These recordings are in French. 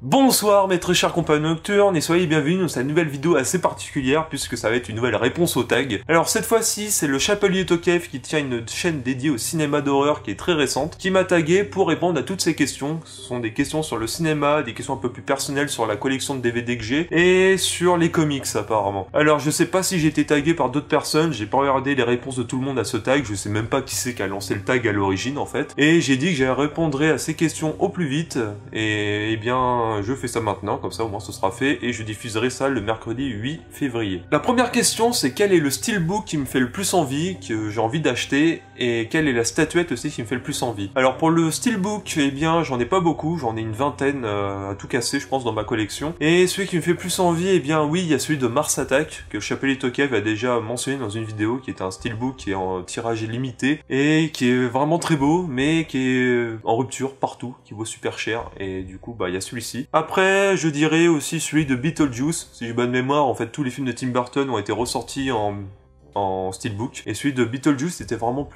Bonsoir mes très chers compagnons nocturnes et soyez bienvenus dans cette nouvelle vidéo assez particulière puisque ça va être une nouvelle réponse au tag. Alors cette fois-ci c'est le Chapelier Tokev qui tient une chaîne dédiée au cinéma d'horreur qui est très récente, qui m'a tagué pour répondre à toutes ces questions. Ce sont des questions sur le cinéma, des questions un peu plus personnelles sur la collection de DVD que j'ai et sur les comics apparemment. Alors je sais pas si j'ai été tagué par d'autres personnes, j'ai pas regardé les réponses de tout le monde à ce tag, je sais même pas qui c'est qui a lancé le tag à l'origine en fait. Et j'ai dit que je répondrais à ces questions au plus vite et eh bien je fais ça maintenant, comme ça au moins ce sera fait, et je diffuserai ça le mercredi 8 février. La première question, c'est quel est le steelbook qui me fait le plus envie, que j'ai envie d'acheter, et quelle est la statuette aussi qui me fait le plus envie. Alors pour le steelbook, eh bien j'en ai pas beaucoup, j'en ai une vingtaine à tout casser je pense dans ma collection, et celui qui me fait plus envie, eh bien oui, il y a celui de Mars Attack, que le Chapelier Tokev a déjà mentionné dans une vidéo, qui est un steelbook qui est en tirage limité, et qui est vraiment très beau, mais qui est en rupture partout, qui vaut super cher, et du coup bah il y a celui-ci. Après, je dirais aussi celui de Beetlejuice. Si j'ai bonne mémoire, en fait, tous les films de Tim Burton ont été ressortis en steelbook. Et celui de Beetlejuice était vraiment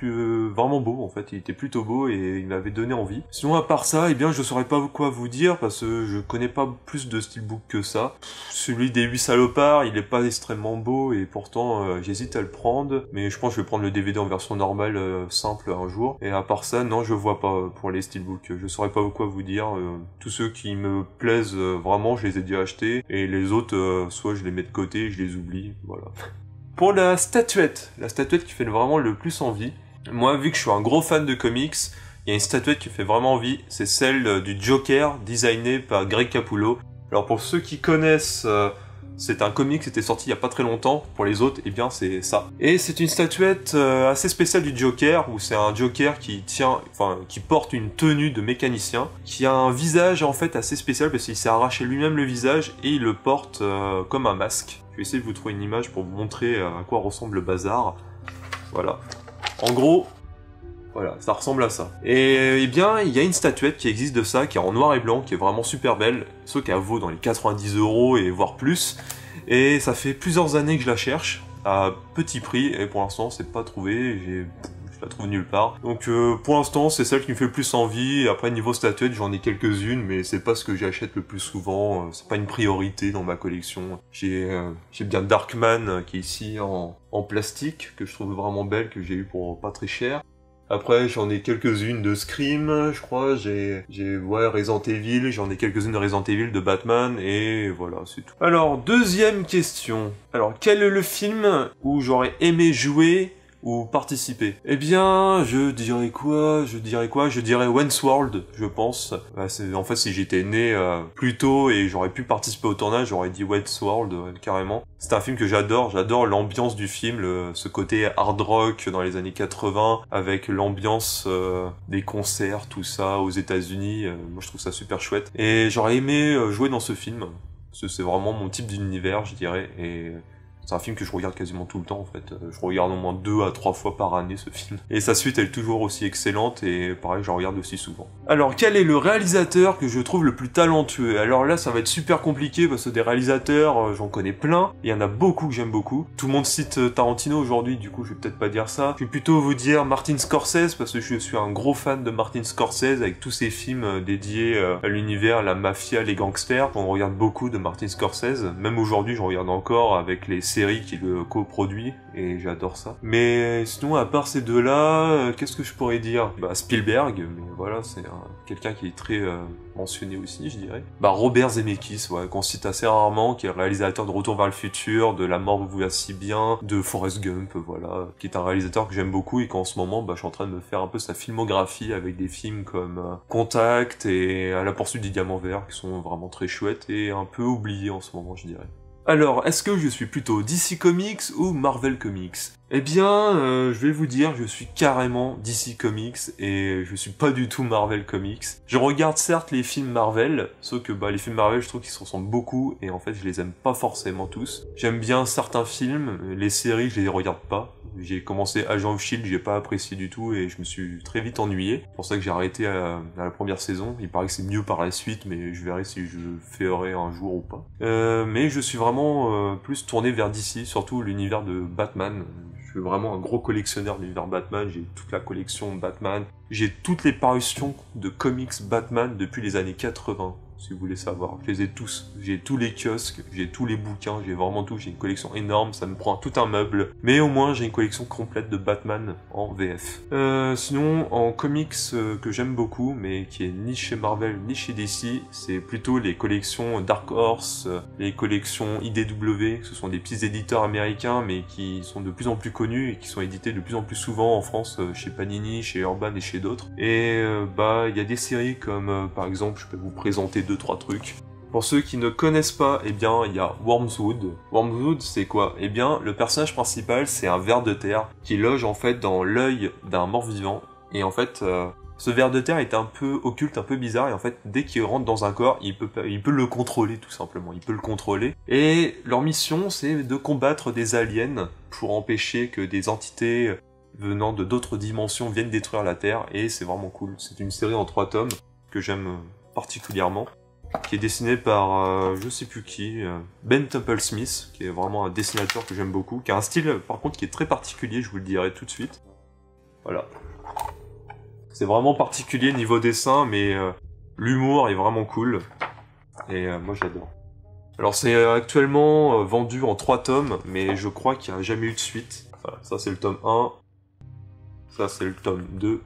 vraiment beau, en fait. Il était plutôt beau et il m'avait donné envie. Sinon, à part ça, eh bien, je saurais pas quoi vous dire parce que je connais pas plus de steelbook que ça. Celui des 8 salopards, il est pas extrêmement beau et pourtant, j'hésite à le prendre. Mais je pense que je vais prendre le DVD en version normale, simple, un jour. Et à part ça, non, je vois pas pour les steelbooks. Je saurais pas quoi vous dire. Tous ceux qui me plaisent vraiment, je les ai déjà achetés. Et les autres, soit je les mets de côté et je les oublie. Voilà. Pour la statuette qui fait vraiment le plus envie, moi vu que je suis un gros fan de comics, il y a une statuette qui fait vraiment envie, c'est celle du Joker, designée par Greg Capullo. Alors pour ceux qui connaissent, c'est un comic qui était sorti il y a pas très longtemps, pour les autres, eh bien c'est ça. Et c'est une statuette assez spéciale du Joker, où c'est un Joker qui porte une tenue de mécanicien, qui a un visage en fait assez spécial, parce qu'il s'est arraché lui-même le visage, et il le porte comme un masque. Je vais essayer de vous trouver une image pour vous montrer à quoi ressemble le bazar. Voilà. En gros, voilà, ça ressemble à ça. Et eh bien, il y a une statuette qui existe de ça, qui est en noir et blanc, qui est vraiment super belle, sauf qu'elle vaut dans les 90 € et voire plus. Et ça fait plusieurs années que je la cherche, à petit prix, et pour l'instant, c'est pas trouvé, je la trouve nulle part. Donc pour l'instant, c'est celle qui me fait le plus envie. Après, niveau statuette, j'en ai quelques-unes, mais c'est pas ce que j'achète le plus souvent. C'est pas une priorité dans ma collection. J'ai bien Darkman qui est ici en plastique, que je trouve vraiment belle, que j'ai eu pour pas très cher. Après, j'en ai quelques-unes de Scream, je crois, ouais, Resident Evil, j'en ai quelques-unes de Resident Evil, de Batman, et voilà, c'est tout. Alors, deuxième question. Alors, quel est le film où j'aurais aimé jouer ou participer? Eh bien, je dirais quoi? Je dirais Wayne's World, je pense. En fait, si j'étais né plus tôt et j'aurais pu participer au tournage, j'aurais dit Wayne's World, carrément. C'est un film que j'adore l'ambiance du film, ce côté hard rock dans les années 80, avec l'ambiance des concerts, tout ça, aux États-Unis. Moi, je trouve ça super chouette. Et j'aurais aimé jouer dans ce film, parce que c'est vraiment mon type d'univers, je dirais, et c'est un film que je regarde quasiment tout le temps en fait. Je regarde au moins 2 à 3 fois par année ce film. Et sa suite elle est toujours aussi excellente et pareil je la regarde aussi souvent. Alors quel est le réalisateur que je trouve le plus talentueux? Alors là ça va être super compliqué parce que des réalisateurs j'en connais plein. Il y en a beaucoup que j'aime beaucoup. Tout le monde cite Tarantino aujourd'hui, du coup je vais peut-être pas dire ça. Je vais plutôt vous dire Martin Scorsese parce que je suis un gros fan de Martin Scorsese avec tous ses films dédiés à l'univers, la mafia, les gangsters. On regarde beaucoup de Martin Scorsese. Même aujourd'hui j'en regarde encore avec les séries qui le coproduit et j'adore ça. Mais sinon à part ces deux-là, qu'est-ce que je pourrais dire? Bah Spielberg, mais voilà, c'est quelqu'un qui est très mentionné aussi, je dirais. Bah Robert Zemeckis, ouais, qu'on cite assez rarement, qui est le réalisateur de Retour vers le futur, de La mort vous voit si bien, de Forrest Gump, voilà, qui est un réalisateur que j'aime beaucoup et qu'en ce moment, bah je suis en train de me faire un peu sa filmographie avec des films comme Contact et À la poursuite du diamant vert, qui sont vraiment très chouettes et un peu oubliés en ce moment, je dirais. Alors, est-ce que je suis plutôt DC Comics ou Marvel Comics? Eh bien, je vais vous dire, je suis carrément DC Comics et je suis pas du tout Marvel Comics. Je regarde certes les films Marvel, sauf que les films Marvel, je trouve qu'ils se ressemblent beaucoup et en fait, je les aime pas forcément tous. J'aime bien certains films, les séries, je les regarde pas. J'ai commencé Agent of Shield, j'ai pas apprécié du tout et je me suis très vite ennuyé. C'est pour ça que j'ai arrêté à la première saison. Il paraît que c'est mieux par la suite, mais je verrai si je ferai un jour ou pas. Mais je suis vraiment plus tourné vers DC, surtout l'univers de Batman. Je suis vraiment un gros collectionneur de l'univers Batman, j'ai toute la collection Batman. J'ai toutes les parutions de comics Batman depuis les années 80. si vous voulez savoir. Je les ai tous. J'ai tous les kiosques, j'ai tous les bouquins, j'ai vraiment tout. J'ai une collection énorme, ça me prend tout un meuble. Mais au moins, j'ai une collection complète de Batman en VF. Sinon, en comics que j'aime beaucoup, mais qui est ni chez Marvel ni chez DC, c'est plutôt les collections Dark Horse, les collections IDW, ce sont des petits éditeurs américains, mais qui sont de plus en plus connus et qui sont édités de plus en plus souvent en France, chez Panini, chez Urban et chez d'autres. Et il y a des séries comme, par exemple, je peux vous présenter 2-3 trucs. Pour ceux qui ne connaissent pas, eh bien, il y a Wormwood. Wormwood, c'est quoi? Eh bien, le personnage principal, c'est un ver de terre qui loge en fait dans l'œil d'un mort-vivant. Et en fait, ce ver de terre est un peu occulte, un peu bizarre, et en fait, dès qu'il rentre dans un corps, il peut le contrôler, tout simplement. Il peut le contrôler. Et leur mission, c'est de combattre des aliens pour empêcher que des entités venant de d'autres dimensions viennent détruire la Terre, et c'est vraiment cool. C'est une série en 3 tomes que j'aime particulièrement, qui est dessinée par je sais plus qui, Ben Temple-Smith, qui est vraiment un dessinateur que j'aime beaucoup, qui a un style par contre qui est très particulier, je vous le dirai tout de suite. Voilà. C'est vraiment particulier niveau dessin, mais l'humour est vraiment cool, et moi j'adore. Alors c'est actuellement vendu en 3 tomes, mais je crois qu'il n'y a jamais eu de suite. Voilà, ça c'est le tome 1, ça c'est le tome 2,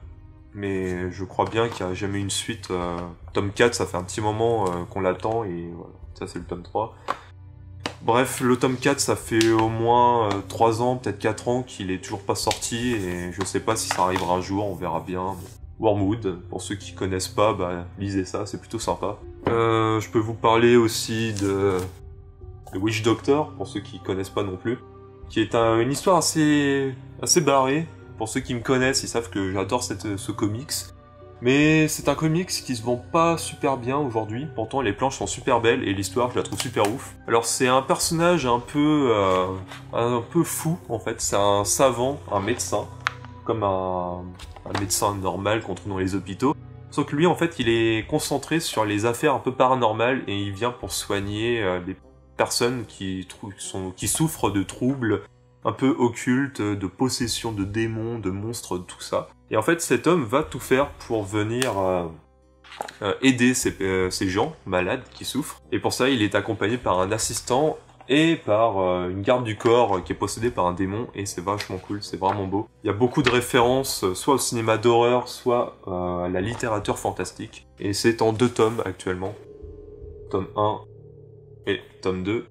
mais je crois bien qu'il n'y a jamais eu une suite. Tome 4, ça fait un petit moment qu'on l'attend, et voilà, ça c'est le tome 3. Bref, le tome 4, ça fait au moins 3 ans, peut-être 4 ans qu'il est toujours pas sorti, et je sais pas si ça arrivera un jour, on verra bien. Wormwood, pour ceux qui connaissent pas, lisez ça, c'est plutôt sympa. Je peux vous parler aussi de Witch Doctor, pour ceux qui connaissent pas non plus, qui est une histoire assez barrée. Pour ceux qui me connaissent, ils savent que j'adore ce comics. Mais c'est un comics qui se vend pas super bien aujourd'hui, pourtant les planches sont super belles et l'histoire je la trouve super ouf. Alors c'est un personnage un peu fou en fait, c'est un savant, un médecin, comme un médecin normal qu'on trouve dans les hôpitaux. Sauf que lui en fait il est concentré sur les affaires un peu paranormales et il vient pour soigner les personnes qui souffrent de troubles un peu occultes, de possession de démons, de monstres, tout ça. Et en fait, cet homme va tout faire pour venir aider ces gens malades qui souffrent. Et pour ça, il est accompagné par un assistant et par une garde du corps qui est possédée par un démon. Et c'est vachement cool, c'est vraiment beau. Il y a beaucoup de références, soit au cinéma d'horreur, soit à la littérature fantastique. Et c'est en 2 tomes actuellement. Tome 1 et tome 2.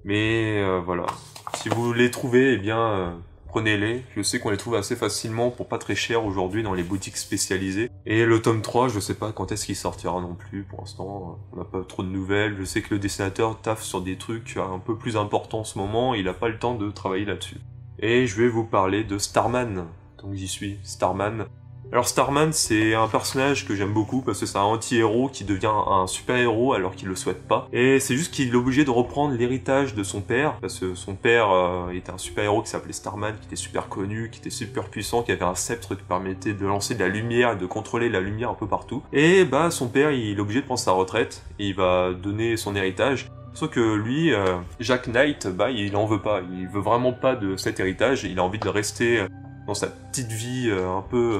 Mais voilà. Si vous les trouvez, eh bien, prenez-les. Je sais qu'on les trouve assez facilement pour pas très cher aujourd'hui dans les boutiques spécialisées. Et le tome 3, je sais pas quand est-ce qu'il sortira non plus. Pour l'instant, on n'a pas trop de nouvelles. Je sais que le dessinateur taffe sur des trucs un peu plus importants en ce moment. Il a pas le temps de travailler là-dessus. Et je vais vous parler de Starman. Donc j'y suis, Starman. Alors Starman, c'est un personnage que j'aime beaucoup parce que c'est un anti-héros qui devient un super-héros alors qu'il le souhaite pas. Et c'est juste qu'il est obligé de reprendre l'héritage de son père, parce que son père était un super-héros qui s'appelait Starman, qui était super connu, qui était super puissant, qui avait un sceptre qui permettait de lancer de la lumière et de contrôler la lumière un peu partout. Et son père, il est obligé de prendre sa retraite, et il va donner son héritage. Sauf que lui, Jack Knight, il en veut pas, il veut vraiment pas de cet héritage, il a envie de rester dans sa petite vie un peu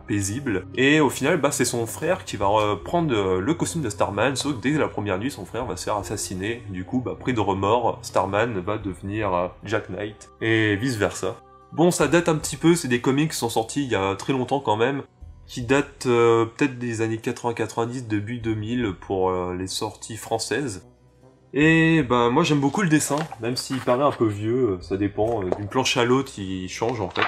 paisible. Et au final, c'est son frère qui va reprendre le costume de Starman, sauf que dès la première nuit, son frère va se faire assassiner. Du coup, pris de remords, Starman va devenir Jack Knight, et vice versa. Bon, ça date un petit peu, c'est des comics qui sont sortis il y a très longtemps quand même, qui datent peut-être des années 80-90, début 2000 pour les sorties françaises. Et moi j'aime beaucoup le dessin, même s'il paraît un peu vieux, ça dépend, d'une planche à l'autre il change en fait.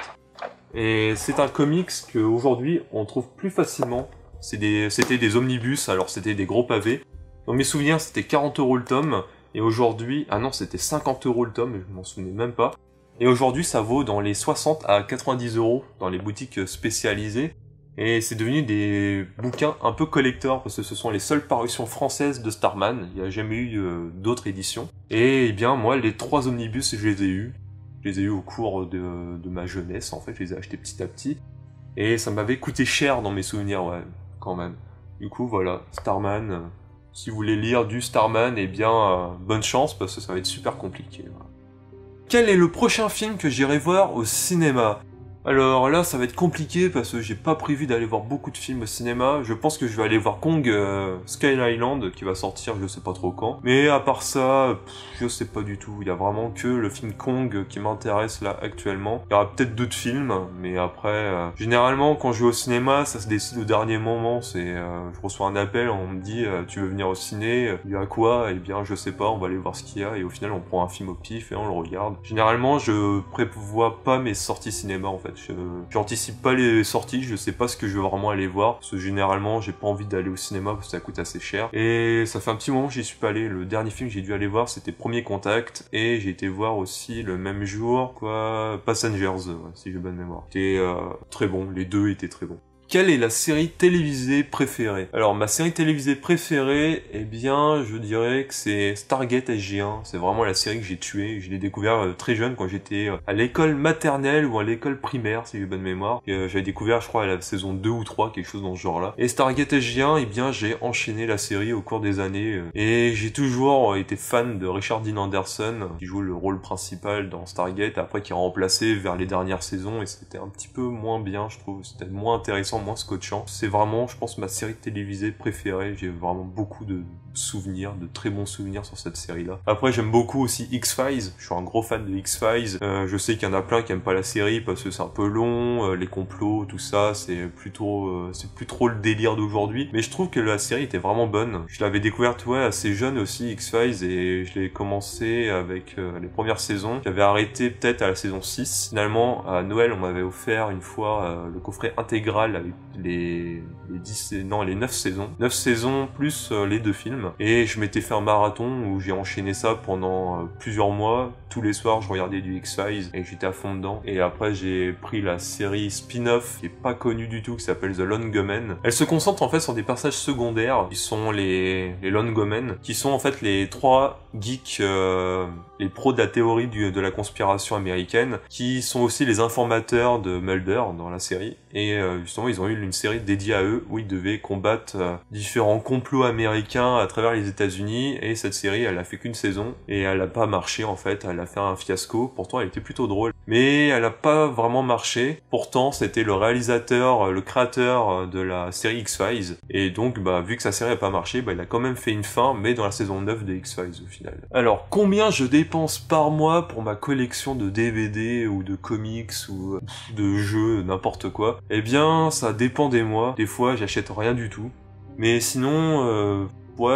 Et c'est un comics qu'aujourd'hui on trouve plus facilement. C'était des omnibus, alors c'était des gros pavés. Dans mes souvenirs c'était 40 € le tome, et aujourd'hui, ah non c'était 50 € le tome, je m'en souvenais même pas. Et aujourd'hui ça vaut dans les 60 à 90 € dans les boutiques spécialisées. Et c'est devenu des bouquins un peu collector, parce que ce sont les seules parutions françaises de Starman, il n'y a jamais eu d'autres éditions. Et bien moi les 3 omnibus je les ai eus. Je les ai eus au cours de ma jeunesse, en fait, je les ai achetés petit à petit. Et ça m'avait coûté cher dans mes souvenirs, ouais, quand même. Du coup, voilà, Starman. Si vous voulez lire du Starman, eh bien, bonne chance, parce que ça va être super compliqué. Voilà. Quel est le prochain film que j'irai voir au cinéma ? Alors là, ça va être compliqué parce que j'ai pas prévu d'aller voir beaucoup de films au cinéma. Je pense que je vais aller voir Kong Skull Island qui va sortir, je sais pas trop quand. Mais à part ça, je sais pas du tout. Il y a vraiment que le film Kong qui m'intéresse là actuellement. Il y aura peut-être d'autres films, mais après, généralement quand je vais au cinéma, ça se décide au dernier moment. Je reçois un appel, on me dit tu veux venir au ciné, il y a quoi? Eh bien je sais pas, on va aller voir ce qu'il y a et au final on prend un film au pif et on le regarde. Généralement je prévois pas mes sorties cinéma en fait. J'anticipe pas les sorties, je sais pas ce que je veux vraiment aller voir, parce que généralement j'ai pas envie d'aller au cinéma parce que ça coûte assez cher. Et ça fait un petit moment que j'y suis pas allé. Le dernier film que j'ai dû aller voir c'était Premier Contact, et j'ai été voir aussi le même jour Passengers, si j'ai bonne mémoire. C'était très bon, les deux étaient très bons. Quelle est la série télévisée préférée? Alors ma série télévisée préférée, eh bien je dirais que c'est Stargate SG-1. C'est vraiment la série que j'ai tuée. Je l'ai découvert très jeune quand j'étais à l'école maternelle ou à l'école primaire si j'ai bonne mémoire. J'avais découvert je crois à la saison 2 ou 3, quelque chose dans ce genre là. Et Stargate SG-1, eh bien j'ai enchaîné la série au cours des années. Et j'ai toujours été fan de Richard Dean Anderson qui joue le rôle principal dans Stargate, après qui a remplacé vers les dernières saisons et c'était un petit peu moins bien je trouve. C'était moins intéressant, moins scotchant. C'est vraiment, je pense, ma série télévisée préférée. J'ai vraiment beaucoup de souvenirs, de très bons souvenirs sur cette série-là. Après, j'aime beaucoup aussi X-Files. Je suis un gros fan de X-Files. Je sais qu'il y en a plein qui aiment pas la série parce que c'est un peu long, les complots, tout ça, c'est plus trop le délire d'aujourd'hui. Mais je trouve que la série était vraiment bonne. Je l'avais découverte, assez jeune aussi, X-Files, et je l'ai commencé avec les premières saisons. J'avais arrêté peut-être à la saison 6. Finalement, à Noël, on m'avait offert une fois le coffret intégral avec les 9 saisons. 9 saisons plus les 2 films. Et je m'étais fait un marathon où j'ai enchaîné ça pendant plusieurs mois. Tous les soirs, je regardais du X-Files et j'étais à fond dedans. Et après, j'ai pris la série spin-off qui est pas connue du tout, qui s'appelle The Lone Gunmen. Elle se concentre en fait sur des personnages secondaires qui sont les Lone Gunmen, qui sont en fait les 3 geeks, les pros de la théorie de la conspiration américaine, qui sont aussi les informateurs de Mulder dans la série. Et justement, ils ont eu une série dédiée à eux où ils devaient combattre différents complots américains à travers les États-Unis. Et cette série, elle a fait qu'une saison et elle a pas marché en fait. Elle a fait un fiasco. Pourtant, elle était plutôt drôle, mais elle a pas vraiment marché. Pourtant, c'était le réalisateur, le créateur de la série X-Files. Et donc, vu que sa série a pas marché, il a quand même fait une fin, mais dans la saison 9 de X-Files au final. Alors, combien je dépense par mois pour ma collection de DVD ou de comics ou de jeux, n'importe quoi? Eh bien, ça dépend des mois. Des fois, j'achète rien du tout. Mais sinon,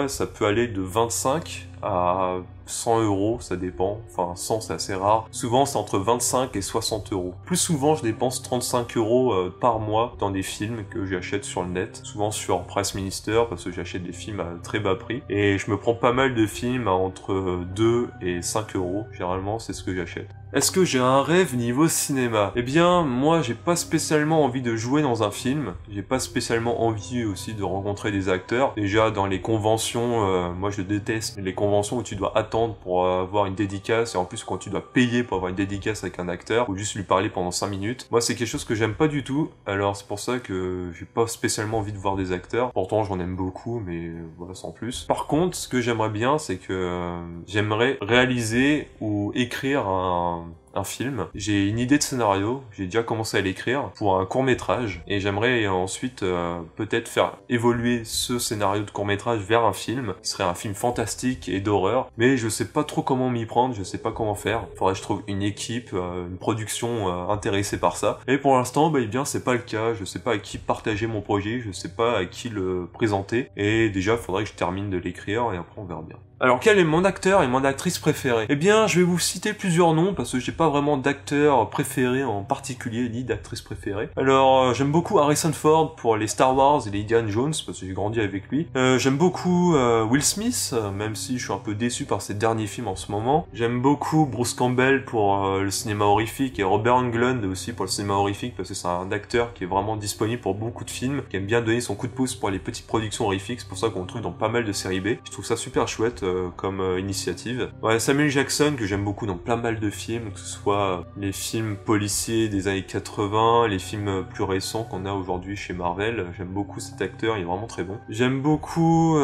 ça peut aller de 25 à 100 euros, ça dépend. Enfin, 100 c'est assez rare. Souvent c'est entre 25 et 60 euros. Plus souvent je dépense 35 euros par mois dans des films que j'achète sur le net. Souvent sur Press Minister parce que j'achète des films à très bas prix. Et je me prends pas mal de films à entre 2 et 5 euros. Généralement c'est ce que j'achète. Est-ce que j'ai un rêve niveau cinéma? Eh bien, moi, j'ai pas spécialement envie de jouer dans un film. J'ai pas spécialement envie aussi de rencontrer des acteurs. Déjà, dans les conventions, moi, je déteste les conventions où tu dois attendre pour avoir une dédicace. Et en plus, quand tu dois payer pour avoir une dédicace avec un acteur, ou juste lui parler pendant 5 minutes. Moi, c'est quelque chose que j'aime pas du tout. Alors, c'est pour ça que j'ai pas spécialement envie de voir des acteurs. Pourtant, j'en aime beaucoup, mais voilà, sans plus. Par contre, ce que j'aimerais bien, c'est que j'aimerais réaliser ou écrire un film. J'ai une idée de scénario, j'ai déjà commencé à l'écrire pour un court-métrage et j'aimerais ensuite peut-être faire évoluer ce scénario de court-métrage vers un film. Ce serait un film fantastique et d'horreur, mais je sais pas trop comment m'y prendre, je sais pas comment faire. Faudrait que je trouve une équipe, une production intéressée par ça. Et pour l'instant, eh bien c'est pas le cas, je sais pas à qui partager mon projet, je sais pas à qui le présenter et déjà faudrait que je termine de l'écrire et après on verra bien. Alors quel est mon acteur et mon actrice préférée? Eh bien je vais vous citer plusieurs noms parce que j'ai pas vraiment d'acteur préféré en particulier ni d'actrice préférée. Alors j'aime beaucoup Harrison Ford pour les Star Wars et les Indiana Jones parce que j'ai grandi avec lui. J'aime beaucoup Will Smith, même si je suis un peu déçu par ses derniers films en ce moment. J'aime beaucoup Bruce Campbell pour le cinéma horrifique et Robert Englund aussi pour le cinéma horrifique parce que c'est un acteur qui est vraiment disponible pour beaucoup de films, qui aime bien donner son coup de pouce pour les petites productions horrifiques, c'est pour ça qu'on le trouve dans pas mal de séries B. Je trouve ça super chouette comme initiative. Ouais, Samuel Jackson que j'aime beaucoup dans plein mal de films, que ce soit les films policiers des années 80, les films plus récents qu'on a aujourd'hui chez Marvel. J'aime beaucoup cet acteur, il est vraiment très bon. J'aime beaucoup,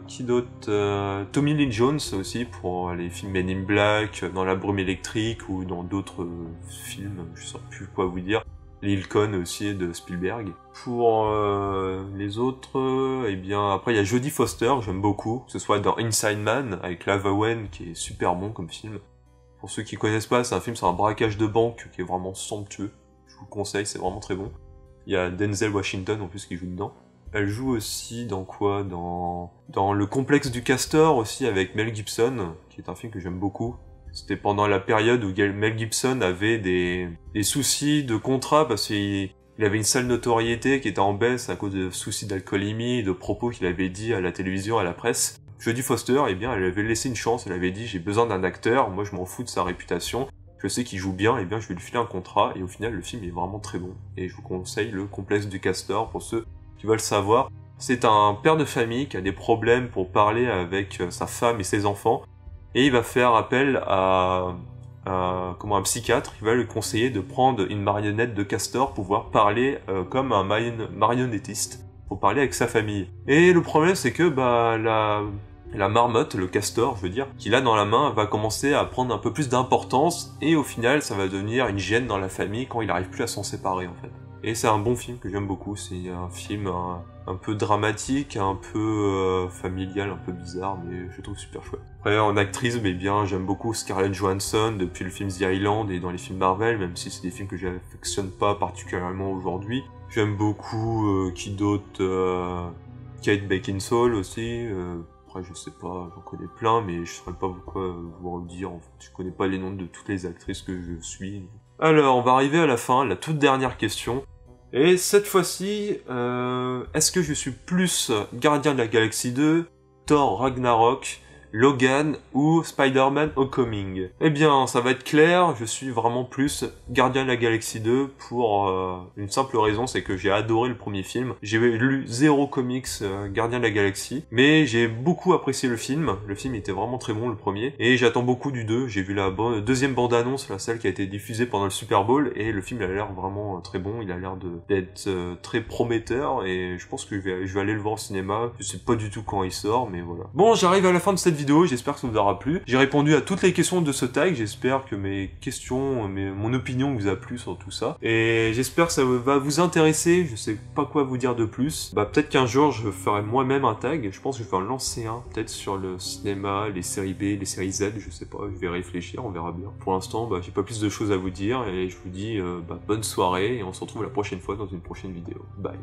qui d'autre, Tommy Lee Jones aussi, pour les films Men in Black, Dans la brume électrique, ou dans d'autres films, je sais plus quoi vous dire. Lil Con aussi de Spielberg. Pour les autres, eh bien après il y a Jodie Foster, j'aime beaucoup, que ce soit dans Inside Man avec Clive Owen qui est super bon comme film. Pour ceux qui connaissent pas, c'est un film sur un braquage de banque qui est vraiment somptueux. Je vous le conseille, c'est vraiment très bon. Il y a Denzel Washington en plus qui joue dedans. Elle joue aussi dans quoi? Dans Le Complexe du Castor aussi avec Mel Gibson, qui est un film que j'aime beaucoup. C'était pendant la période où Mel Gibson avait des soucis de contrat parce qu'il avait une sale notoriété qui était en baisse à cause de soucis d'alcoolémie et de propos qu'il avait dit à la télévision, à la presse. Jodie Foster, eh bien, elle avait laissé une chance, elle avait dit j'ai besoin d'un acteur, moi je m'en fous de sa réputation, je sais qu'il joue bien, eh bien je vais lui filer un contrat, et au final le film est vraiment très bon. Et je vous conseille Le Complexe du Castor pour ceux qui veulent savoir. C'est un père de famille qui a des problèmes pour parler avec sa femme et ses enfants, et il va faire appel à un psychiatre qui va lui conseiller de prendre une marionnette de castor pour pouvoir parler comme un marionnettiste, pour parler avec sa famille. Et le problème c'est que la marmotte, le castor, je veux dire, qu'il a dans la main, va commencer à prendre un peu plus d'importance, et au final ça va devenir une gêne dans la famille quand il n'arrive plus à s'en séparer en fait. Et c'est un bon film que j'aime beaucoup, c'est un film un peu dramatique, un peu familial, un peu bizarre, mais je trouve super chouette. Après, en actrice, mais bien, j'aime beaucoup Scarlett Johansson depuis le film The Island et dans les films Marvel, même si c'est des films que j'affectionne pas particulièrement aujourd'hui. J'aime beaucoup, qui d'autre, Kate Beckinsale aussi, après je sais pas, j'en connais plein, mais je saurais pas quoi vous redire, en fait. Je connais pas les noms de toutes les actrices que je suis. Alors, on va arriver à la fin, la toute dernière question. Et cette fois-ci, est-ce que je suis plus Gardien de la Galaxie 2, Thor Ragnarok, Logan ou Spider-Man Homecoming? Eh bien, ça va être clair, je suis vraiment plus Gardien de la Galaxie 2 pour une simple raison, c'est que j'ai adoré le premier film. J'ai lu 0 comics Gardien de la Galaxie, mais j'ai beaucoup apprécié le film. Le film était vraiment très bon, le premier, et j'attends beaucoup du 2. J'ai vu la deuxième bande-annonce, celle qui a été diffusée pendant le Super Bowl, et le film il a l'air vraiment très bon, il a l'air d'être très prometteur, et je pense que je vais aller le voir au cinéma. Je sais pas du tout quand il sort, mais voilà. Bon, j'arrive à la fin de cette vidéo. J'espère que ça vous aura plu. J'ai répondu à toutes les questions de ce tag, j'espère que mes questions, mon opinion vous a plu sur tout ça. Et j'espère que ça va vous intéresser, je sais pas quoi vous dire de plus. Peut-être qu'un jour je ferai moi-même un tag, je pense que je vais en lancer un, peut-être sur le cinéma, les séries B, les séries Z, je sais pas, je vais réfléchir, on verra bien. Pour l'instant, j'ai pas plus de choses à vous dire, et je vous dis bonne soirée, et on se retrouve la prochaine fois dans une prochaine vidéo. Bye.